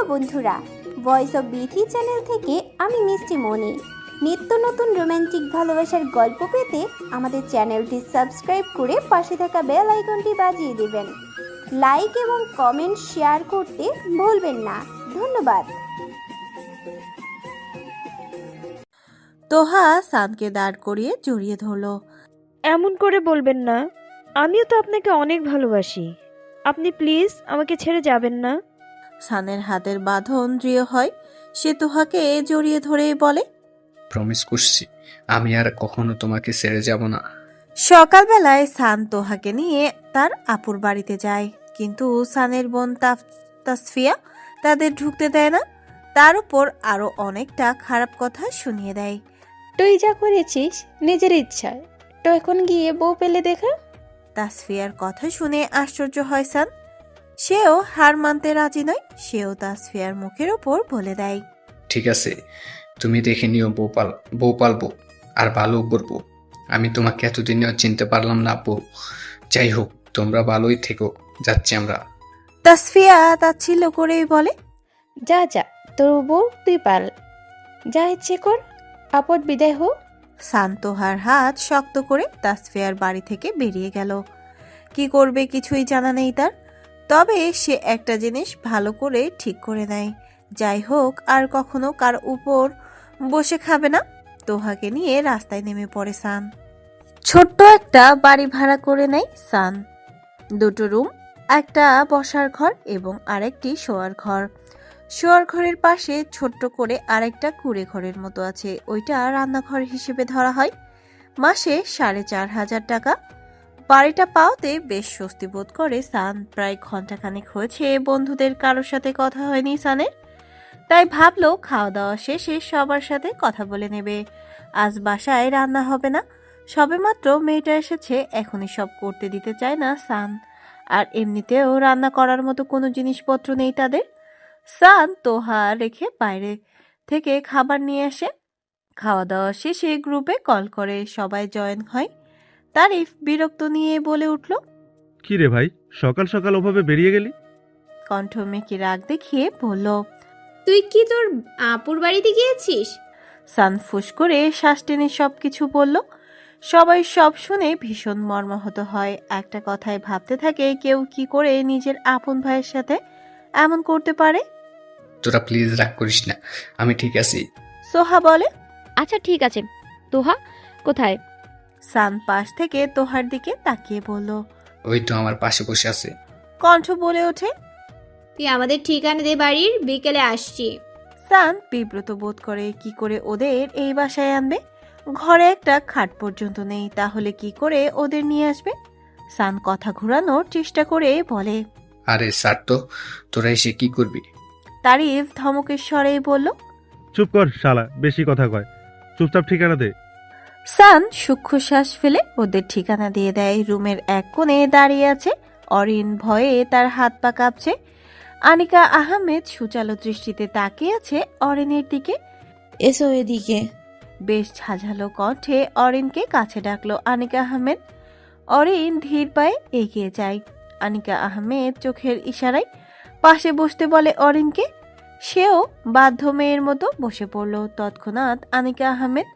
বন্ধুরা, voice of Bithi channel থেকে আমি মিষ্টি মনি। নিত্য নতুন রোমান্টিক ভালোবাসার গল্প পেতে আমাদের চ্যানেলটি সাবস্ক্রাইব করে পাশে থাকা বেল আইকনটি বাজিয়ে দেবেন। লাইক এবং কমেন্ট শেয়ার করতে ভুলবেন না। ধন্যবাদ। তোহা সানকে দাঁড় করিয়ে জড়িয়ে ধরলো। এমন করে বলবেন না, আমিও তো আপনাকে অনেক ভালোবাসি। আপনি প্লিজ আমাকে ছেড়ে যাবেন না। সানের হাতের বাঁধন দৃঢ় হয়। সে তোহাকে জড়িয়ে ধরে বলে, প্রমিস করছি আমি আর কখনো তোমাকে ছেড়ে যাব না। সকালবেলায় সান তোহাকে নিয়ে তার আপুর বাড়িতে যায়, কিন্তু সানের বোন তাসফিয়া তাদের ঢুকতে দেয় না। তার উপর আরো অনেকটা খারাপ কথা শুনিয়ে দেয়। তুই যা করেছিস নিজের ইচ্ছায়, তো এখন গিয়ে বউ পেলে দেখা। তাসফিয়ার কথা শুনে আশ্চর্য হয় সান। সেও হার মানতে রাজি নয়। সেও তাসফিয়ার মুখের ওপর বলে দেয়, ঠিক আছে, তুমি দেখে নিও, বউ পালবো আর ভালো করবো। আমি তোমাকে এতদিনেও চিনতে পারলাম না আপু। যাই হোক, তোমরা ভালোই থেকো, যাচ্ছি আমরা। তাসফিয়া তাচ্ছিল্য করেই বলে, যা যা, তোর বউ তুই পাল, যা ইচ্ছে কর, আপদ বিদায় হোক। সান তোহার হাত শক্ত করে তাসফিয়ার বাড়ি থেকে বেরিয়ে গেল। কি করবে কিছুই জানা নেই তার। তবে সে একটা জিনিস ভালো করে ঠিক করে নেয়, যাই হোক আর কখনো কার উপর বসে খাবে না। তোহাকে নিয়ে রাস্তায় নেমে পড়ে সান। ছোট্ট একটা বাড়ি ভাড়া করে নেয় সান। 2টো রুম, একটা বসার ঘর এবং আরেকটি শোয়ার ঘর। শোয়ার ঘরের পাশে ছোট্ট করে আরেকটা কুঁড়ে ঘরের মতো আছে, ওইটা রান্নাঘর হিসেবে ধরা হয়। মাসে 4,500 টাকা। বাড়িটা পাওয়াতে বেশ স্বস্তি বোধ করে সান। প্রায় ঘন্টাখানেক হয়েছে বন্ধুদের কারোর সাথে কথা হয়নি সানের, তাই ভাবলো খাওয়া দাওয়া শেষে সবার সাথে কথা বলে নেবে। আজ বাসায় রান্না হবে না, সবেমাত্র মেয়েটা এসেছে, এখনই সব করতে দিতে চায় না সান। আর এমনিতেও রান্না করার মতো কোনো জিনিসপত্র নেই তাদের। সান তোহা রেখে বাইরে থেকে খাবার নিয়ে আসে। খাওয়া দাওয়া শেষে গ্রুপে কল করে সবাই জয়েন হয়। তারিফ বিরক্ত নিয়ে বলে উঠল, কি রে ভাই, সকাল সকাল ওভাবে বেরিয়ে গেলি? কণ্ঠ মেকি রাগ দেখিয়ে বলল, তুই কি তোর আপুর বাড়িতে গিয়েছিস? সান ফুস করে শ্বাস টেনে সবকিছু বলল। সবাই সব শুনে ভীষণ মর্মাহত হয়। একটা কথায় ভাবতে থাকে, কেউ কি করে নিজের আপন ভাইয়ের সাথে এমন করতে পারে। তোরা প্লিজ রাগ করিস না, আমি ঠিক আছি। সোহা বলে, আচ্ছা ঠিক আছে। তোহা কোথায়? সান পাশ থেকে তোহার দিকে তাকিয়ে বলল। ওই তো আমার পাশে বসে আছে। কণ্ঠ বলে ওঠে, তুই আমাদের ঠিকানা দে বাড়ির, বিকেলে আসছি। সান বিব্রত বোধ করে, কি করে ওদের এই বাসায় আনবে। ঘরে একটা খাট পর্যন্ত নেই, তাহলে কি করে ওদের নিয়ে আসবে। সান কথা ঘোরানোর চেষ্টা করে বলে, আরে স্যার, তো তোরা এসে কি করবি? তারিফ ধমকের স্বরেই বলল, চুপ কর শালা, বেশি কথা কয়, চুপচাপ ঠিকানা দে। সান সূক্ষ্ম শ্বাস ফেলে ওদের ঠিকানা দিয়ে দেয়। রুমের এক কোণে দাঁড়িয়ে আছে অরিন, ভয়ে তার হাত পা কাঁপছে। আনিকা আহমেদ সুচালো দৃষ্টিতে তাকিয়ে আছে অরিনের দিকে। এসো এদিকে। বেশ ঝাঁঝালো কণ্ঠে অরিনকে কাছে ডাকলো আনিকা আহমেদ। অরিন ধীর পায়ে এগিয়ে যায়। আনিকা আহমেদ চোখের ইশারায় পাশে বসতে বলে অরিনকে। সেও বাধ্য মেয়ের মতো বসে পড়ল। তৎক্ষণাৎ আনিকা আহমেদ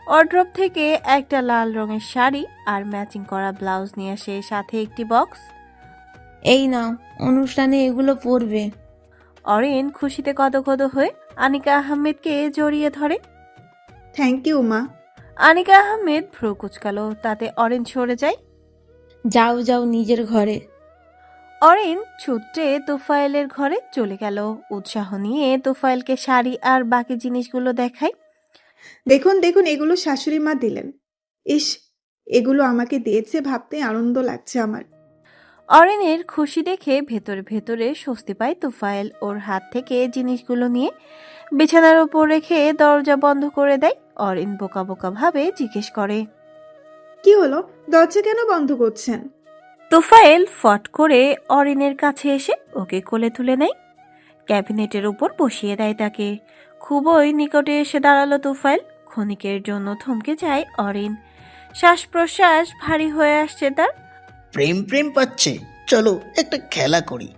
ওয়ারড্রব থেকে একটা লাল রঙের শাড়ি আর ম্যাচিং করা ব্লাউজ নিয়ে আসে, সাথে একটি বক্স। এই নাও, অনুষ্ঠানে এগুলো পরবে। অরিন খুশিতে গদগদ হয়ে আনিকা আহমেদকে জড়িয়ে ধরে। থ্যাংক ইউ মা। আনিকা আহমেদ ভ্রু কুচকালো, তাতে অরিন সরে যায়। যাও যাও নিজের ঘরে। অরিন ছুটে তোফায়েলের ঘরে চলে গেল। উৎসাহ নিয়ে তোফায়েলকে শাড়ি আর বাকি জিনিসগুলো দেখায়। দেখুন দেখুন, এগুলো শাশুড়ি মা দিলেন। ইস, এগুলো আমাকে দিয়েছে ভাবতে আনন্দ লাগছে আমার। অরিনের খুশি দেখে ভেতরে ভেতরে স্বস্তি পায় তোফায়েল। ওর হাত থেকে জিনিসগুলো নিয়ে বিছানার উপর রেখে দরজা বন্ধ করে দেয়। অরিন বোকা বোকা ভাবে জিজ্ঞেস করে, কি হলো, দরজা কেন বন্ধ করছেন? তোফায়েল ফট করে অরিনের কাছে এসে ওকে কোলে তুলে নেয়। ক্যাবিনেটের উপর বসিয়ে দেয় তাকে। খুবই নিকটে এসে দাঁড়ালো তোফায়েল। ক্ষণিকের জন্য থমকে যায় অরিন। শ্বাস প্রশ্বাস ভারী হয়ে আসছে তার। প্রেম প্রেম পাচ্ছে, চলো একটা খেলা করি।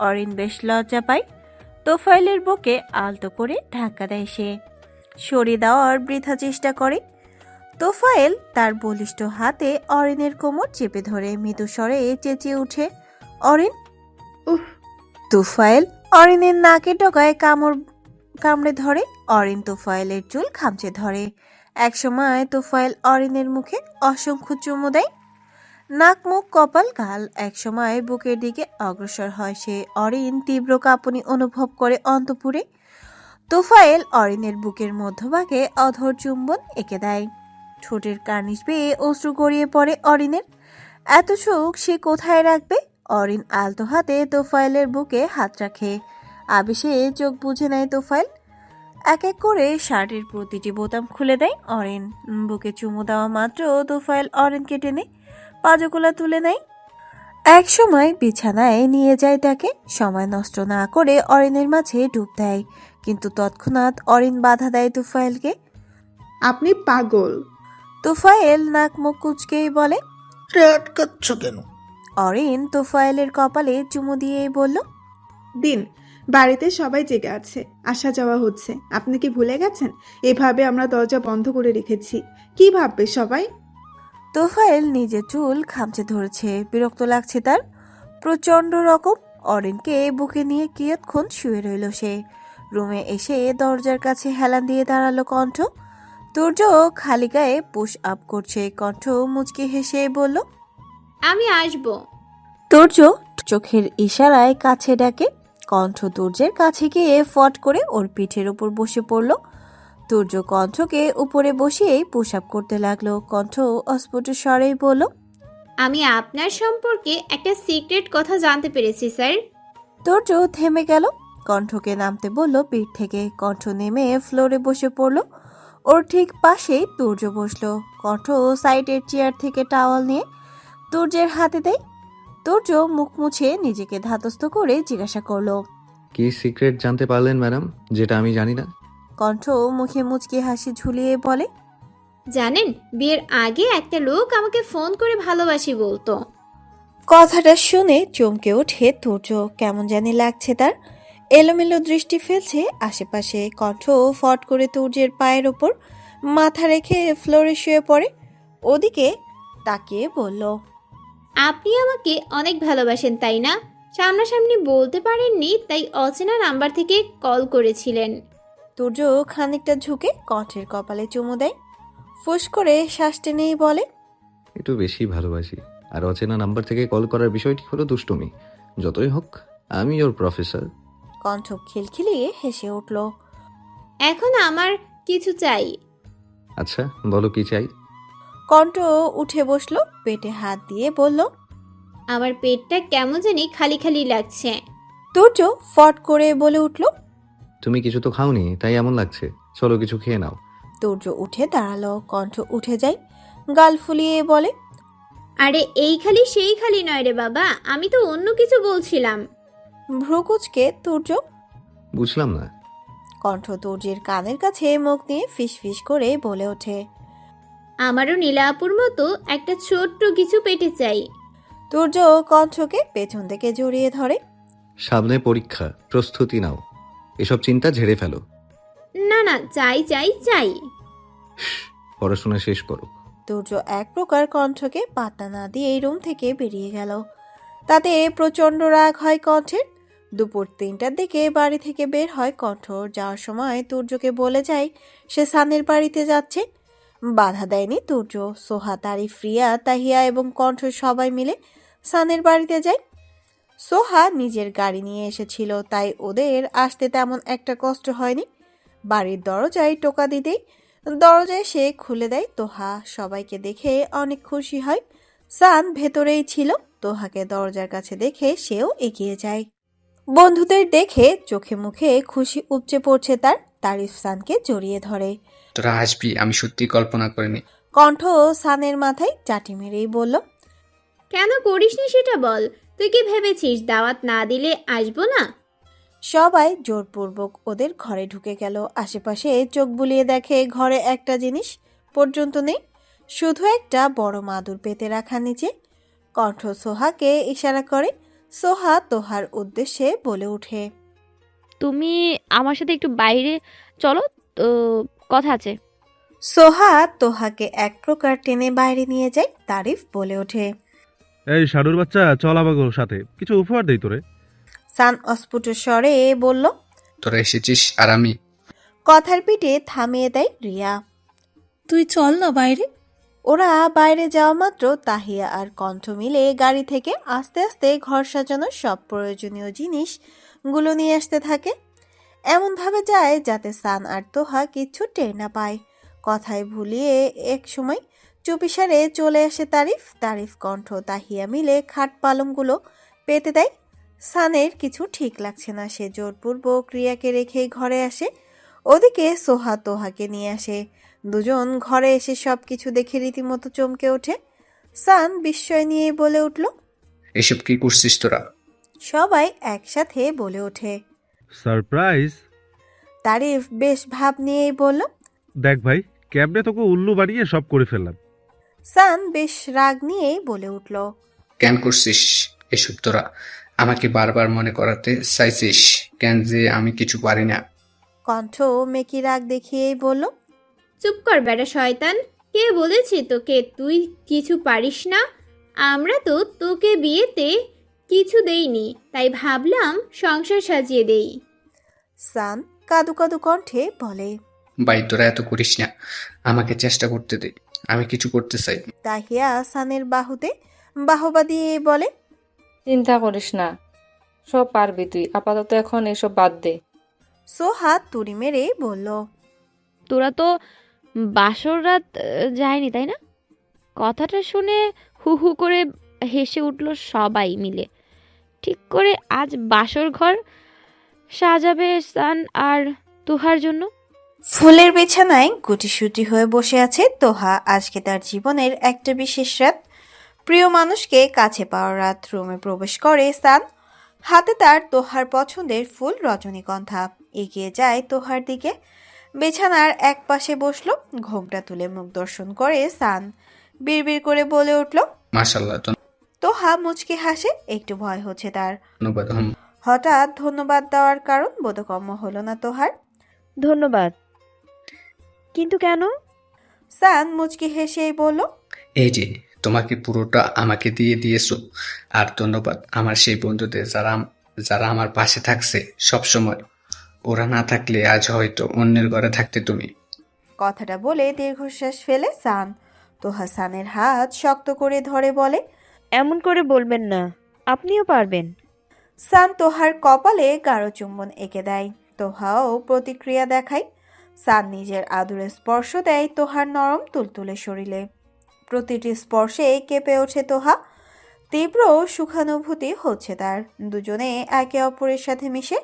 অরিন বেশ লজ্জা পায়। তোফায়েলের বুকে আলতো করে ধাক্কা দেয় সে। সরিয়ে দেওয়ার বৃথা চেষ্টা করে। তোফায়েল তার বলিষ্ঠ হাতে অরিনের কোমর চেপে ধরে মৃদু স্বরে চেঁচিয়ে উঠে, অরিন! উফ! তোফায়েল অরিনের নাকে ডগায় কামড়ে ধরে। অরিন তোফায়েলের চুল খামচে ধরে। একসময় তোফায়েল অরিনের মুখে অসংখ্য চুমু দেয়। নাক, মুখ, কপাল, গাল একসময় বুকের দিকে অগ্রসর হয় সে। অরিন তীব্র কাঁপুনি অনুভব করে অন্তপুরে। তোফায়েল অরিনের বুকের মধ্যভাগে অধর চুম্বন এঁকে দেয়। ঠোঁটের কার্নিশ বেয়ে অশ্রু গড়িয়ে পড়ে অরিনের। এত সুখ সে কোথায় রাখবে? অরিন আলতো হাতে তোফায়েলের বুকে হাত রাখে। আবেশে চোখ বুজে নেয় তোফায়েল। এক এক করে শার্টের প্রতিটি বোতাম খুলে দেয় অরিন। বুকে চুমু দেওয়া মাত্র তোফায়েল অরিনকে টেনে পাজকুলা তুলে নেয়। এক সময় বিছানায় নিয়ে যায় তাকে। সময় নষ্ট না করে অরিনের মাঝে ডুব দেয়, কিন্তু তৎক্ষণাৎ অরিন বাধা দেয় তোফায়েলকে। আপনি পাগল। তোফায়েল নাক মুখ কুচকেই বলে। আটকাচ্ছ কেন? অরিন তোফায়েলের কপালে চুমু দিয়েই বলল, দিন, বাড়িতে সবাই জেগে আছে, আসা যাওয়া হচ্ছে। আপনি কি ভুলে গেছেন? এভাবে আমরা দরজা বন্ধ করে রেখেছি। কি ভাববে সবাই? তোফায়েল নিজের চুল খামচে ধরেছে। বিরক্ত লাগছে তার প্রচন্ড রকম। অরিনকে বুকে নিয়ে কিয়ৎক্ষণ শুয়ে রইল সে। রুমে এসে দরজার কাছে হেলান দিয়ে দাঁড়ালো কণ্ঠ। তুর্য খালি গায়ে পুশ আপ করছে। কণ্ঠ মুচকি হেসে বলল, আমি আসবো। তুর্য চোখের ইশারায় কাছে ডাকে। কণ্ঠ তুর্যের কাছে গিয়ে ফট করে ওর পিঠের উপর বসে পড়ল। তুর্য কণ্ঠকে উপরে বসিয়েই পুশ আপ করতে লাগলো। কণ্ঠ অস্ফুট স্বরেই বলল, আমি আপনার সম্পর্কে একটা সিক্রেট কথা জানতে পেরেছি স্যার। তুর্য থেমে গেল। কণ্ঠকে নামতে বলল পিঠ থেকে। কণ্ঠ নেমে ফ্লোরে বসে পড়ল। ওর ঠিক পাশেই তুর্য বসলো। কণ্ঠ সাইডের চেয়ার থেকে টাওয়াল নিয়ে তুর্যের হাতে দেয়। তুর্য মুখ মুছে নিজেকে ধাতস্থ করে জিজ্ঞাসা করলো, কি সিক্রেট জানতে পারলেন ম্যাডাম, যেটা আমি জানি না? কণ্ঠ মুখে মুচকি হাসি ঝুলিয়ে বলে, জানেন, বিয়ের আগে একটা লোক আমাকে ফোন করে ভালোবাসি বলতো। কথাটা শুনে চমকে ওঠে তুর্য। কেমন জানি লাগছে তার। এলোমেলো দৃষ্টি ফেলছে আশেপাশে। কণ্ঠ ফট করে তুর্যের পায়ের ওপর মাথা রেখে ফ্লোরে শুয়ে পড়ে। ওদিকে তাকিয়ে বলল, আপনি আমাকে অনেক ভালোবাসেন তাই না? সামনাসামনি বলতে পারেননি, তাই অচেনা নাম্বার থেকে কল করেছিলেন। তুর্য খানিকটা ঝুঁকে কণ্ঠের কপালে চুমু দেয়। ফুস করে শ্বাস টেনেই বলে, একটু বেশি ভালোবাসি। আর অচেনা নাম্বার থেকে কল করার বিষয়টি হলো দুষ্টুমি। যতই হোক, আমি ওর প্রফেসর। কণ্ঠ খিলখিলিয়ে হেসে উঠল। এখন আমার কিছু চাই। আচ্ছা, বলো কি চাই? কণ্ঠ উঠে বসলো, পেটে হাত দিয়ে বলল, আমার পেটটা কেমন জানি খালি খালি লাগছে। তুর্য ফট করে বলে উঠল, তুমি কিছু তো খাওনি, তাই এমন লাগছে। চলো কিছু খেয়ে নাও। তুর্য উঠে দাঁড়ালো। কণ্ঠ উঠে যায়, গাল ফুলিয়ে বলে, আরে এই খালি সেই খালি নয় রে বাবা, আমি তো অন্য কিছু বলছিলাম। ভ্রুকুচকে তুর্য। বুঝলাম না। কণ্ঠ তুর্যের কানের কাছে মুখ নিয়ে ফিস ফিস করে বলে ওঠে, আমারও নীলাপুর মতো একটা ছোট্ট কিছু পেটে চাই। তুর্য কণ্ঠকে পেছন থেকে জড়িয়ে ধরে। সামনে পরীক্ষা, প্রস্তুতি নাও। এসব চিন্তা ঝেড়ে ফেলো। না না, চাই চাই চাই। পড়াশোনা শেষ করো। তুর্য এক প্রকার কণ্ঠকে পাত্তা না দিয়ে এই রুম থেকে বেরিয়ে গেল। তাতে প্রচন্ড রাগ হয় কণ্ঠের। দুপুর 3টার দিকে বাড়ি থেকে বের হয় কণ্ঠ। যাওয়ার সময় তুর্যকে বলে যায় সে সানের বাড়িতে যাচ্ছে। বাধা দেয়নি তুর্য। সোহা, তারিফ, রিয়া, তাহিয়া এবং কণ্ঠ সবাই মিলে সানের বাড়িতে যায়। সোহা নিজের গাড়ি নিয়ে এসেছিল, তাই ওদের আসতে তেমন একটা কষ্ট হয়নি। বাড়ির দরজায় টোকা দিতেই দরজায় সে খুলে দেয় তোহা। সবাইকে দেখে অনেক খুশি হয়। সান ভেতরেই ছিল। তোহাকে দরজার কাছে দেখে সেও এগিয়ে যায়। বন্ধুদের দেখে চোখে মুখে খুশি উপচে পড়ছে তার। তারিফ সানকে জড়িয়ে ধরে। তোরা আসবি, আমি সত্যি কল্পনা করিনি। কণ্ঠ সানের মাথায় চাটি মেরেই বলল, কেন করিসনি সেটা বল। তুই কি ভেবেছিস দাওয়াত না দিলে আসবো না? সবাই জোরপূর্বক ওদের ঘরে ঢুকে গেল। আশেপাশে চোখ বুলিয়ে দেখে ঘরে একটা জিনিস পর্যন্ত নেই, শুধু একটা বড় মাদুর পেতে রাখা নিচে। কণ্ঠ সোহাকে ইশারা করে। সোহা তোহার উদ্দেশ্যে বলে ওঠে, তুমি আমার সাথে একটু বাইরে চলো, তো কথা আছে। সোহা তোহাকে এক প্রকার টেনে বাইরে নিয়ে যায়। তারিফ বলে ওঠে। এই শাড়ুর বাচ্চা, চল আমাকে সাথে কিছু উপহার দেই তোরে। সান অস্ফুট স্বরে বলল। তোরা এসেছিস আর আমি? কথার পিঠে থামিয়ে দেয় রিয়া। তুই চল না বাইরে। ওরা বাইরে যাওয়া মাত্র তাহিয়া আর কণ্ঠ মিলে গাড়ি থেকে আস্তে আস্তে ঘর সাজানোর সব প্রয়োজনীয় জিনিসগুলো নিয়ে আসতে থাকে। এমনভাবে যায় যাতে সান আর তোহা কিচ্ছু টের না পায়। কথায় ভুলিয়ে এক সময় চুপিসারে চলে আসে তারিফ। তারিফ, কণ্ঠ, তাহিয়া মিলে খাট পালংগুলো পেতে দেয়। সানের কিছু ঠিক লাগছে না। সে জোরপূর্বক রিয়াকে রেখেই ঘরে আসে। ওদিকে সোহা তোহাকে নিয়ে আসে। দুজন ঘরে এসে সবকিছু দেখে রীতিমতো চমকে ওঠে। সান বিস্ময় নিয়ে বলে উঠল। এসব কি করছিস তোরা? সবাই একসাথে বলে ওঠে। সারপ্রাইজ। তারিফ বেশ ভাব নিয়েই বলল। দেখ ভাই, ক্যাবনে তোকে উল্লু বানিয়ে সব করে ফেললাম। সান বেশ রাগ নিয়েই বলে উঠল। কেন করছিস এসব তোরা? আমাকে বারবার মনে করাতে চাইছিস কেন যে আমি কিছু পারি না? কণ্ঠ মেকি রাগ দেখিয়েই বলল। চুপ কর বেটা শয়তান, কে বলেছে তোকে তুই কিছু পারিস না? আমরা তো তোকে বিয়েতে কিছু দেইনি, তাই ভাবলাম সংসার সাজিয়ে দেই। সান কাদু কাদু কণ্ঠে বলে। ভাই তোরা এত করিস না, আমাকে চেষ্টা করতে দে, আমি কিছু করতে চাই। তাহিয়া সানের বাহুতে বাহবা দিয়ে বলে। চিন্তা করিস না, সব পারবি তুই, আপাতত এখন এসব বাদ দে। সোহা তুড়ি মেরে বলল। তোরা তো বাসর রাত যায়নি তাই না? কথাটা শুনে হু হু করে হেসে উঠল সবাই মিলে। ঠিক করে আজ বাসর ঘর সাজাবে সান আর তুহার জন্য। ফুলের বিছানায় গুটিসুটি হয়ে বসে আছে তোহা। আজকে তার জীবনের একটা বিশেষ রাত, প্রিয় মানুষকে কাছে পাওয়ার রাত। রুমে প্রবেশ করে সান। হাতে তার তোহার পছন্দের ফুল রজনীগন্ধা। এগিয়ে যায় তোহার দিকে। বিছানার এক পাশে বসলো। ঘোমটা তুলে মুখ দর্শন করে সান বিড়বিড় করে বলে উঠল। মাশাআল্লাহ। তোহা মুচকি হাসে। একটু ভয় হচ্ছে তার। ধন্যবাদ। হঠাৎ ধন্যবাদ দেওয়ার কারণ বোধগম্য হলো না তোহার। ধন্যবাদ, কিন্তু কেন? সান মুচকি হেসেই বলল। এই যে তোমাকে পুরোটা আমাকে দিয়ে দিয়েছো, আর ধন্যবাদ আমার সেই বন্ধুদের যারা আমার পাশে থাকছে সব সময়। ওরা না থাকলে আজ হয়তো অন্যের ঘরে থাকতে তুমি। কথাটা বলে দীর্ঘশ্বাস ফেলে সান। তোহা সানের হাত শক্ত করে ধরে বলে। এমন করে বলবেন না, আপনিও পারবেন। সান তোহার কপালে গাঢ় চুম্বন এঁকে দেয়। তোহাও প্রতিক্রিয়া দেখায়। সান নিজের আদুরে স্পর্শ দেয় তোহার নরম তুলতুলে শরীরে। প্রতিটি স্পর্শে কেঁপে ওঠে তোহা। তীব্র সুখানুভূতি হচ্ছে তার। দুজনে একে অপরের সাথে মিশে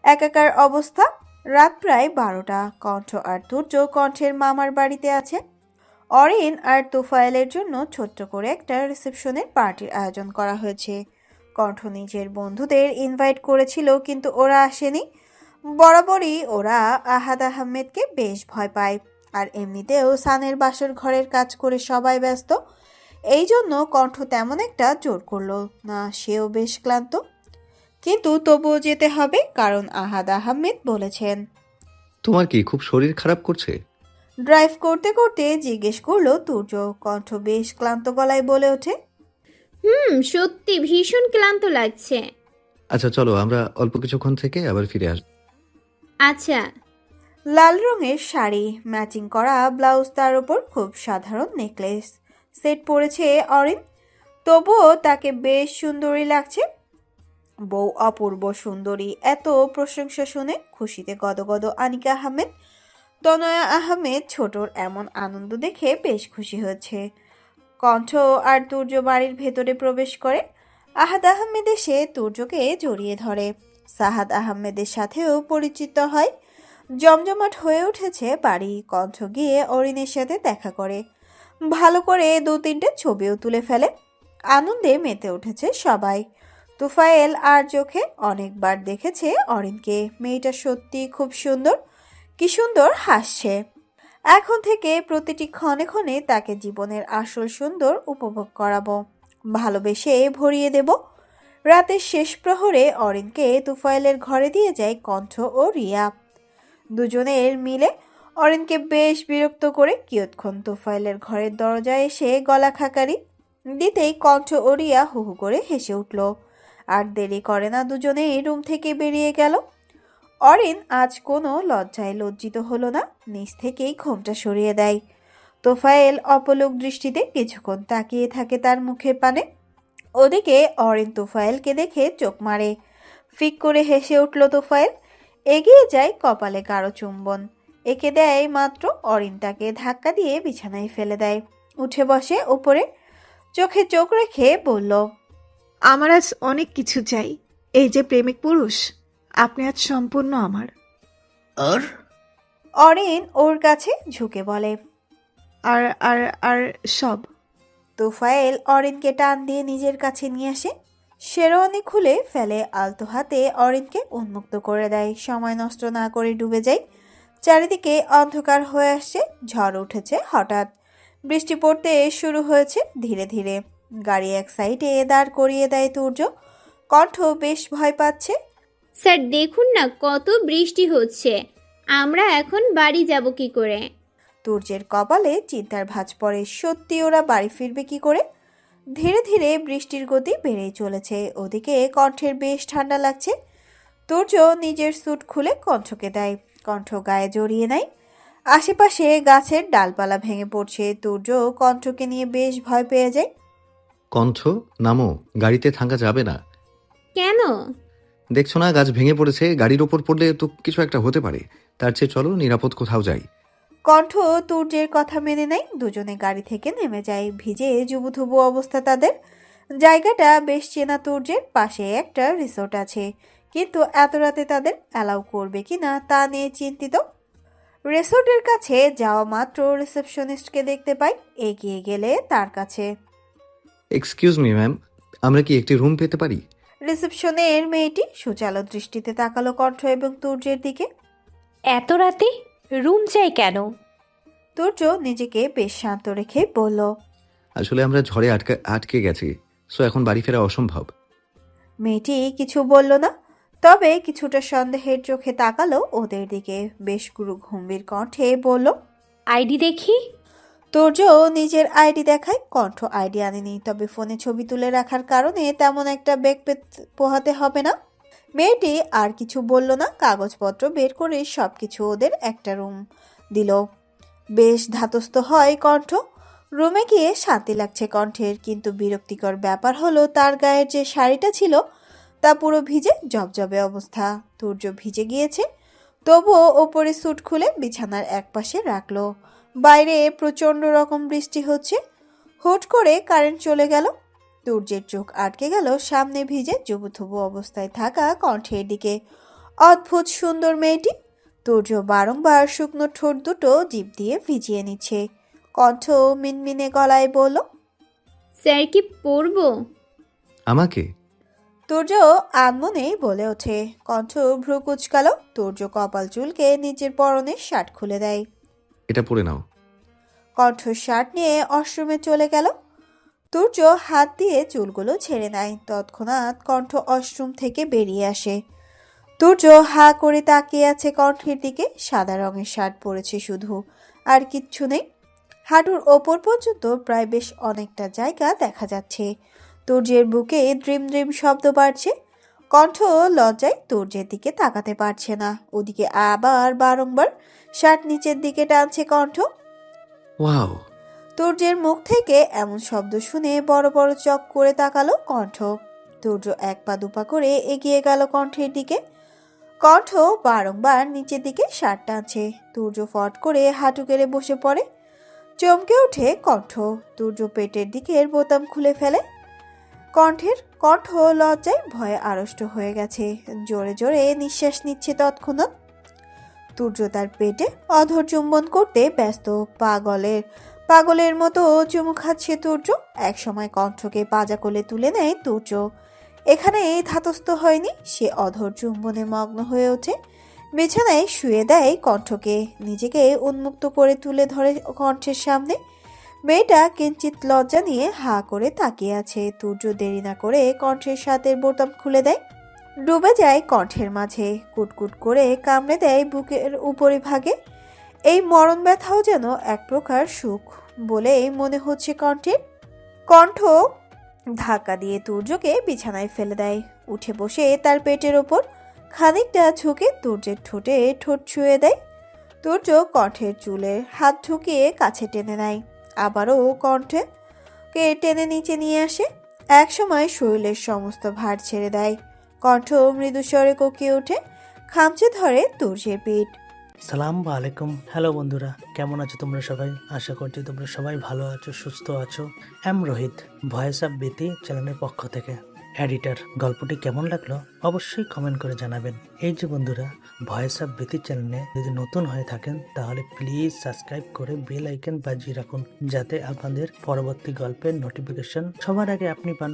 একাকার অবস্থা। রাত প্রায় 12টা। কণ্ঠ আর তুর্য কণ্ঠের মামার বাড়িতে আছে। অরিন আর তোফায়েলের জন্য ছোট্ট করে একটা রিসেপশনের পার্টির আয়োজন করা হয়েছে। কণ্ঠ নিজের বন্ধুদের ইনভাইট করেছিল, কিন্তু ওরা আসেনি। বরাবরই ওরা আহাদ আহমেদকে বেশ ভয় পায়। আর এমনিতেও সানের বাসর ঘরের কাজ করে সবাই ব্যস্ত। এই জন্য কণ্ঠ তেমন একটা জোর করলো না। সেও বেশ ক্লান্ত, কিন্তু তবুও যেতে হবে, কারণ আহাদ আহমেদ বলেছেন। তোমার কি খুব শরীর খারাপ করছে? ড্রাইভ করতে করতে জিজ্ঞেস করলো তুর্য। কণ্ঠ বেশ ক্লান্ত গলায় বলে ওঠে। সত্যি ভীষণ ক্লান্ত লাগছে। আচ্ছা চলো, আমরা অল্প কিছুক্ষণ থেকে আবার ফিরে আসবো। আচ্ছা। লাল রঙের শাড়ি, ম্যাচিং করা ব্লাউজ, তার উপর খুব সাধারণ নেকলেস সেট পরেছে অরিন। তবুও তাকে বেশ সুন্দরী লাগছে। বউ অপূর্ব সুন্দরী। এত প্রশংসা শুনে খুশিতে গদগদ আনিকা আহমেদ। তনয়া আহমেদ ছোটর এমন আনন্দ দেখে বেশ খুশি হয়েছে। কণ্ঠ আর তুর্য বাড়ির ভেতরে প্রবেশ করে। আহাদ আহমেদ এসে তুর্যকে জড়িয়ে ধরে। সাহাদ আহমেদের সাথেও পরিচিত হয়। জমজমাট হয়ে উঠেছে বাড়ি। কণ্ঠ গিয়ে অরিনের সাথে দেখা করে। ভালো করে 2-3টে ছবিও তুলে ফেলে। আনন্দে মেতে উঠেছে সবাই। তুফায়েল আর চোখে অনেকবার দেখেছে অরিনকে। মেয়েটা সত্যি খুব সুন্দর। কি সুন্দর হাসছে। এখন থেকে প্রতিটি ক্ষণে ক্ষণে তাকে জীবনের আসল সুন্দর উপভোগ করাবো। ভালোবেসে ভরিয়ে দেব। রাতের শেষ প্রহরে অরিনকে তুফাইলের ঘরে দিয়ে যায় কণ্ঠ ও রিয়া। দুজনের মিলে অরিনকে বেশ বিরক্ত করে কিয়ৎক্ষণ তুফাইলের ঘরের দরজায় এসে গলা খাকারি দিতেই কণ্ঠ ও রিয়া হু হু করে হেসে উঠল। আর দেরি করে না দুজনেই রুম থেকে বেরিয়ে গেল। অরিন আজ কোনো লজ্জায় লজ্জিত হলো না, নিচ থেকেই ঘোমটা সরিয়ে দেয়। তোফায়েল অপলক দৃষ্টিতে কিছুক্ষণ তাকিয়ে থাকে তার মুখের পানে। ওদিকে অরিন তোফায়েলকে দেখে চোখ মারে। ফিক করে হেসে উঠল তোফায়েল, এগিয়ে যায় কপালে গাঢ় চুম্বন। একে দেয় মাত্র অরিন তাকে ধাক্কা দিয়ে বিছানায় ফেলে দেয়। উঠে বসে উপরে, চোখে চোখ রেখে বলল, আমার আজ অনেক কিছু চাই। এই যে প্রেমিক পুরুষ, আপনি আজ সম্পূর্ণ আমার। আর অরিন ওর কাছে ঝুঁকে বলে, আর আর আর সব। তোফায়েল অরিনকে টান দিয়ে নিজের কাছে নিয়ে আসে। শেরওয়ানি খুলে ফেলে আলতো হাতে অরিনকে উন্মুক্ত করে দেয়। সময় নষ্ট না করে ডুবে যায়। চারিদিকে অন্ধকার হয়ে আসছে। ঝড় উঠেছে হঠাৎ। বৃষ্টি পড়তে শুরু হয়েছে ধীরে ধীরে। গাড়ি এক সাইডে দাঁড় করিয়ে দেয় তুর্য। কণ্ঠ বেশ ভয় পাচ্ছে। স্যার দেখুন না কত বৃষ্টি হচ্ছে, আমরা এখন বাড়ি যাব কি করে? তুর্যের কপালে চিন্তার ভাঁজ পড়ে। সত্যি ওরা বাড়ি ফিরবে কি করে? ধীরে ধীরে বৃষ্টির গতি বেড়েই চলেছে। ওদিকে কণ্ঠের বেশ ঠান্ডা লাগছে। তুর্য নিজের স্যুট খুলে কণ্ঠকে দেয়। কণ্ঠ গায়ে জড়িয়ে নেয়। আশেপাশে গাছের ডালপালা ভেঙে পড়ছে। তুর্য কণ্ঠকে নিয়ে বেশ ভয় পেয়ে যায়। কণ্ঠ, নামো, গাড়িতে থাকা যাবে না। কেন? দেখছো না গাছ ভেঙে পড়েছে, গাড়ির ওপর পড়লে তো কিছু একটা হতে পারে। তার চেয়ে চলো নিরাপদ কোথাও যাই। কণ্ঠ তুর্যের কথা মেনে নেয়। দুজনে গাড়ি থেকে নেমে যায়। ভিজে জুবুথুবু অবস্থা তাদের। জায়গাটা বেশ চেনা তুর্যের। পাশে একটা রিসোর্ট আছে, কিন্তু এত রাতে তাদের অ্যালাউ করবে কিনা তা নিয়ে চিন্তিত। রিসোর্টের কাছে যাওয়া মাত্র রিসেপশনিস্টকে দেখতে পাই। এগিয়ে গেলে তার কাছে। এক্সকিউজ মি ম্যাম, আমরা কি একটি রুম পেতে পারি? রিসেপশনের মেয়েটি সুচালো দৃষ্টিতে তাকালো কণ্ঠ এবং তুর্যের দিকে। এত রাতে রুম চাই কেন? তুর্য নিজেকে বেশ শান্ত রেখে বলল, আসলে আমরা ঝড়ে আটকে গেছি, সো এখন বাড়ি ফেরা অসম্ভব। মেয়েটি কিছু বলল না, তবে কিছুটা সন্দেহের চোখে তাকালো ওদের দিকে। বেশ গুরু গম্ভীর কণ্ঠে বলল, আইডি দেখি। তুর্য নিজের আইডি দেখায়। কণ্ঠ আইডি আনেনি, তবে ফোনে ছবি তুলে রাখার কারণে তেমন একটা ব্যাগ পোহাতে হবে না। মেয়েটি আর কিছু বলল না। কাগজপত্র বের করে সবকিছু ওদের একটা রুম দিল। বেশ ধাতস্থ হয় কণ্ঠ। রুমে গিয়ে শান্তি লাগছে কণ্ঠের, কিন্তু বিরক্তিকর ব্যাপার হলো তার গায়ের যে শাড়িটা ছিল তা পুরো ভিজে জবজবে অবস্থা। তুর্য ভিজে গিয়েছে, তবুও ওপরে স্যুট খুলে বিছানার একপাশে রাখলো। বাইরে প্রচণ্ড রকম বৃষ্টি হচ্ছে। হুট করে কারেন্ট চলে গেল। তুর্যের চোখ আটকে গেল সামনে ভিজে জুবুথুবু অবস্থায় থাকা কণ্ঠের দিকে। অদ্ভুত সুন্দর মেয়েটি। তুর্য বারংবার শুকনো ঠোঁট দুটো জিভ দিয়ে ভিজিয়ে নিচ্ছে। কণ্ঠ মিনমিনে গলায় বলল, স্যার কি পরবো? আমাকে? তুর্য আনমনেই বলে ওঠে। কণ্ঠ ভ্রু কুচকালো। তুর্য কপাল চুলকে নিচের পরনের শার্ট খুলে দেয়। এটা পরে নাও। কণ্ঠ শার্ট নিয়ে ওয়াশরুমে চলে গেল। তুর্য হাত দিয়ে চুলগুলো ছেড়ে নেয়। তৎক্ষণাৎ কণ্ঠ ওয়াশরুম থেকে বেরিয়ে আসে। তুর্য হা করে তাকিয়ে আছে কণ্ঠের দিকে। সাদা রঙের শার্ট পরেছে শুধু, আর কিচ্ছু নেই। হাঁটুর ওপর পর্যন্ত প্রায় বেশ অনেকটা জায়গা দেখা যাচ্ছে। তুর্যের বুকে ড্রিম ড্রিম শব্দ বাড়ছে। কণ্ঠ লজ্জায় তুর্যের দিকে তাকাতে পারছে না। ওদিকে আবার বারংবার শার্ট নিচের দিকে টানছে কণ্ঠ। ওয়াও! তুর্যের মুখ থেকে এমন শব্দ শুনে বড় বড় চোখ করে তাকালো কণ্ঠ। তুর্য এক পা দুপা করে এগিয়ে গেল কণ্ঠের দিকে। কণ্ঠ বারংবার নিচের দিকে শার্ট টানছে। তুর্য ফট করে হাঁটু কেড়ে বসে পড়ে। চমকে ওঠে কণ্ঠ। তুর্য পেটের দিকের বোতাম খুলে ফেলে। কণ্ঠ লজ্জায় ভয়ে আড়ষ্ট হয়ে গেছে। জোরে জোরে নিঃশ্বাস নিচ্ছে তৎক্ষণাৎ। তুর্য তার পেটে অধর চুম্বন করতে ব্যস্ত। পাগলের মতো চুমু খাচ্ছে তুর্য। একসময় কণ্ঠকে পাজা কোলে তুলে নেয় তুর্য। এখানে ধাতস্থ হয়নি, সে অধর চুম্বনে মগ্ন হয়ে ওঠে। বিছানায় শুয়ে দেয় কণ্ঠকে। নিজেকে উন্মুক্ত করে তুলে ধরে কণ্ঠের সামনে। মেয়েটা কিঞ্চিত লজ্জা নিয়ে হা করে তাকিয়ে আছে। তুর্য দেরি না করে কণ্ঠের শার্টের বোতাম খুলে দেয়, ডুবে যায় কণ্ঠের মাঝে, কুটকুট করে কামড়ে দেয় বুকের উপরে ভাগে। এই মরণ ব্যথাও যেন এক প্রকার সুখ বলেই মনে হচ্ছে কণ্ঠের। কণ্ঠ ধাক্কা দিয়ে তুর্যকে বিছানায় ফেলে দেয়, উঠে বসে তার পেটের ওপর খানিকটা ঝুঁকে তুর্যের ঠোঁটে ঠোঁট ছুঁয়ে দেয়। তুর্য কণ্ঠের চুলের হাত ঢুকিয়ে কাছে টেনে নেয়, আবারও কণ্ঠকে টেনে নিচে নিয়ে আসে। একসময় শরীরের সমস্ত ভার ছেড়ে দেয়। কণ্ঠ মৃদুস্বরে কোকিয়ে ওঠে, খামচে ধরে তুর্যের পিঠ। সালাম আলাইকুম। হ্যালো বন্ধুরা, কেমন আছো তোমরা সবাই? আশা করছি তোমরা সবাই ভালো আছো, সুস্থ আছো। এম রোহিত, ভয়েস অফ বিতি চ্যানেলের পক্ষ থেকে এডিটর। গল্পটি কেমন লাগলো অবশ্যই কমেন্ট করে জানাবেন। এই যে বন্ধুরা, ভয়েস অফ বিতি চ্যানেলে যদি নতুন হয়ে থাকেন তাহলে প্লিজ সাবস্ক্রাইব করে বেল আইকন বাজিয়ে রাখুন, যাতে আপনাদের পরবর্তী গল্পের নোটিফিকেশন সবার আগে আপনি পান।